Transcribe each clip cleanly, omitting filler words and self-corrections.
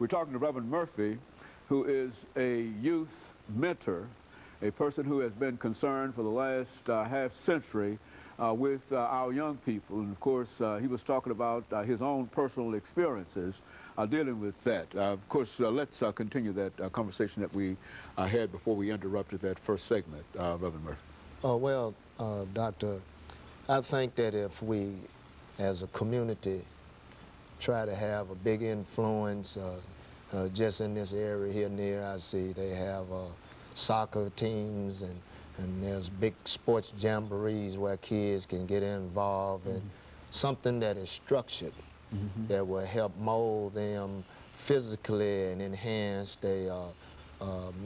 We're talking to Reverend Murphy, who is a youth mentor, a person who has been concerned for the last half century with our young people. And of course, he was talking about his own personal experiences dealing with that. Of course, let's continue that conversation that we had before we interrupted that first segment, Reverend Murphy. Oh, well, Doctor, I think that if we, as a community, try to have a big influence, just in this area here near, I see they have soccer teams and there's big sports jamborees where kids can get involved in something that is structured that will help mold them physically and enhance their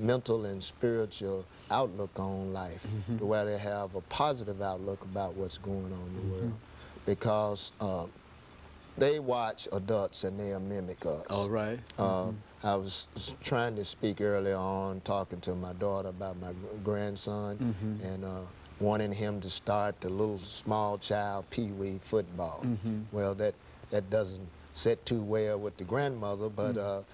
mental and spiritual outlook on life, to where they have a positive outlook about what's going on in the world. Because they watch adults and they'll mimic us. All right. I was trying to speak earlier on, talking to my daughter about my grandson, and wanting him to start the little small child pee-wee football. Well, that doesn't sit too well with the grandmother, but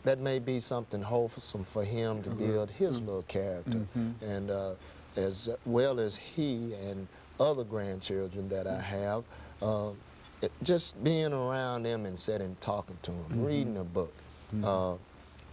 that may be something wholesome for him to build his little character. And as well as he and other grandchildren that I have, just being around them and sitting talking to them, reading a book.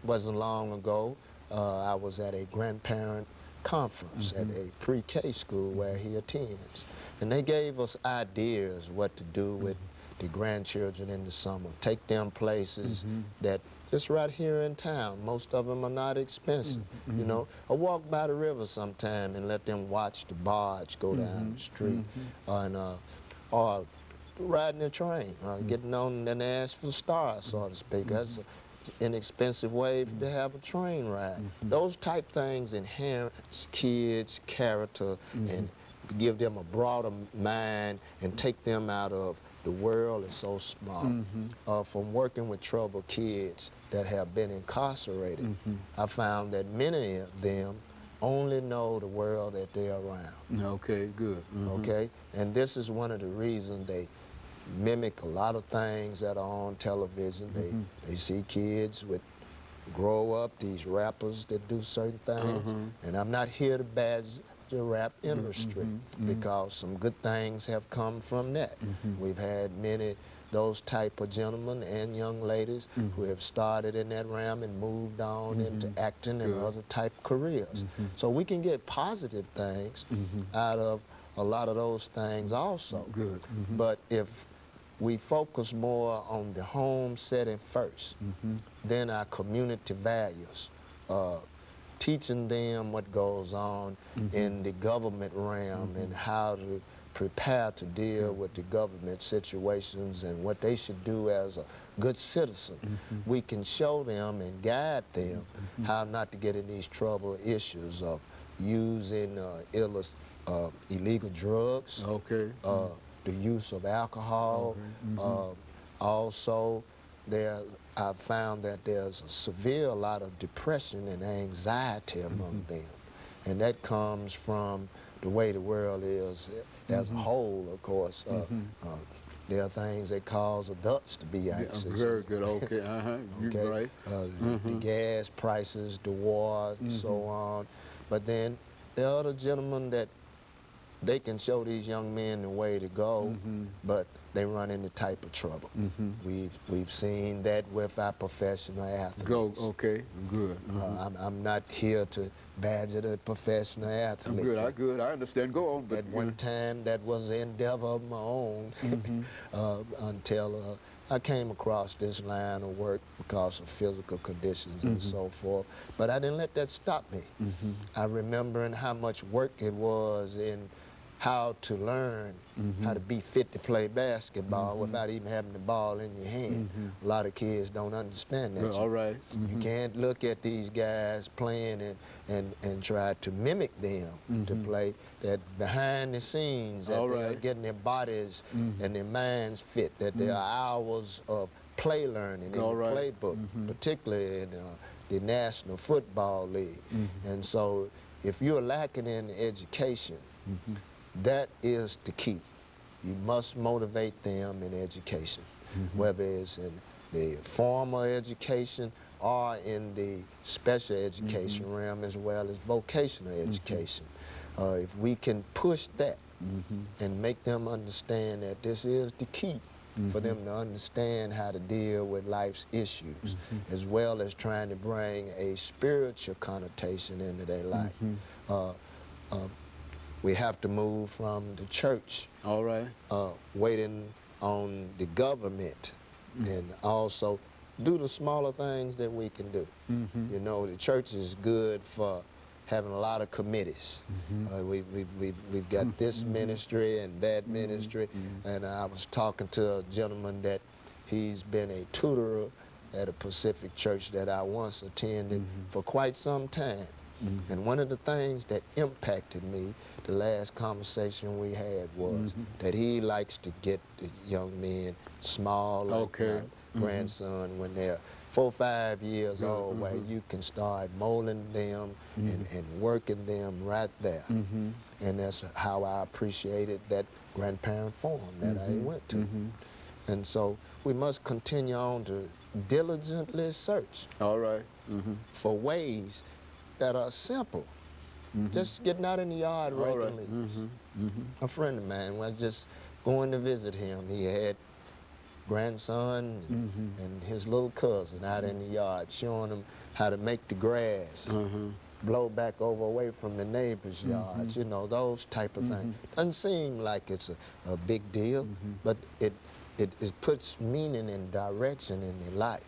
Wasn't long ago, I was at a grandparent conference at a pre-K school where he attends. And they gave us ideas what to do with the grandchildren in the summer. Take them places that just right here in town. Most of them are not expensive. You know, or walk by the river sometime and let them watch the barge go down the street. Or riding a train, getting on the Nashville Star, so to speak. That's an inexpensive way to have a train ride. Those type things enhance kids' character and give them a broader mind and take them out of the world is so small. From working with troubled kids that have been incarcerated, I found that many of them only know the world that they're around. Okay, good. Okay, and this is one of the reasons they mimic a lot of things that are on television. They see kids grow up, these rappers that do certain things, and I'm not here to badge the rap industry because some good things have come from that. We've had many those type of gentlemen and young ladies who have started in that realm and moved on into acting and other type careers. So we can get positive things out of a lot of those things also. But if we focus more on the home setting first, then our community values, teaching them what goes on in the government realm and how to prepare to deal with the government situations and what they should do as a good citizen. We can show them and guide them how not to get in these trouble issues of using illegal drugs, the use of alcohol. Also, I've found that there's a severe lot of depression and anxiety among them. And that comes from the way the world is as a whole, of course. There are things that cause adults to be anxious. Very good, okay, you're right. The gas prices, the war, and so on. But then there are other gentlemen that they can show these young men the way to go, but they run into type of trouble. We've seen that with our professional athletes. Okay, good. I'm not here to badger the professional athlete. Good, I understand. Go on. At one time, that was an endeavor of my own until I came across this line of work because of physical conditions and so forth. But I didn't let that stop me. I remember how much work it was in how to learn how to be fit to play basketball without even having the ball in your hand. A lot of kids don't understand that. All right. You can't look at these guys playing and try to mimic them to play. That behind the scenes, that they're getting their bodies and their minds fit, that there are hours of play learning in the playbook, particularly in the National Football League. And so if you're lacking in education, that is the key. You must motivate them in education, whether it's in the formal education or in the special education realm as well as vocational education. If we can push that and make them understand that this is the key for them to understand how to deal with life's issues, as well as trying to bring a spiritual connotation into their life. We have to move from the church, waiting on the government, and also do the smaller things that we can do. You know, the church is good for having a lot of committees. We've got this ministry and that ministry, and I was talking to a gentleman that he's been a tutor at a Pacific church that I once attended for quite some time. And one of the things that impacted me, the last conversation we had, was that he likes to get the young men small, like my grandson, when they're 4 or 5 years old, where you can start molding them and working them right there. And that's how I appreciated that grandparent forum that I went to. And so we must continue on to diligently search for ways that are simple. Just getting out in the yard raking leaves. A friend of mine was just going to visit him. He had grandson and his little cousin out in the yard, showing them how to make the grass blow back over away from the neighbors' yards, you know, those type of things. Doesn't seem like it's a big deal, but it puts meaning and direction in their life.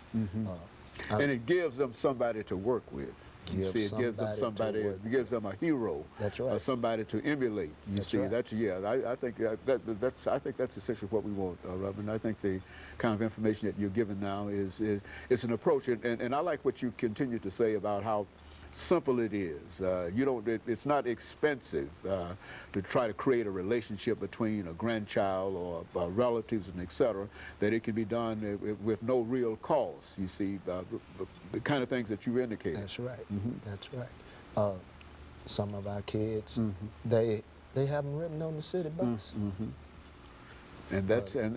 And it gives them somebody to work with. You see, it gives them somebody, it gives them a hero. That's right. Somebody to emulate. You see, that's I think that's essentially what we want, Reverend. I think the kind of information that you're giving now is an approach, and I like what you continue to say about how simple it is. It's not expensive to try to create a relationship between a grandchild or relatives and etc. That it can be done with no real cost. You see, the kind of things that you indicated. That's right. That's right. Some of our kids, they have them written on the city bus. And that's and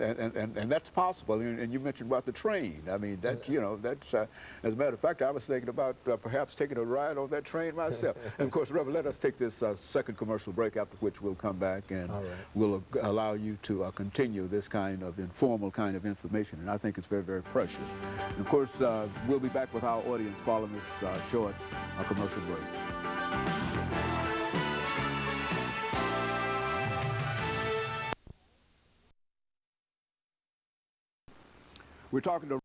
that's possible. And you mentioned about the train. I mean, that's that's as a matter of fact, I was thinking about perhaps taking a ride on that train myself. And of course, Reverend, let us take this second commercial break, after which we'll come back and we'll allow you to continue this kind of informal kind of information. And I think it's very, very precious. And of course, we'll be back with our audience following this short commercial break. We're talking to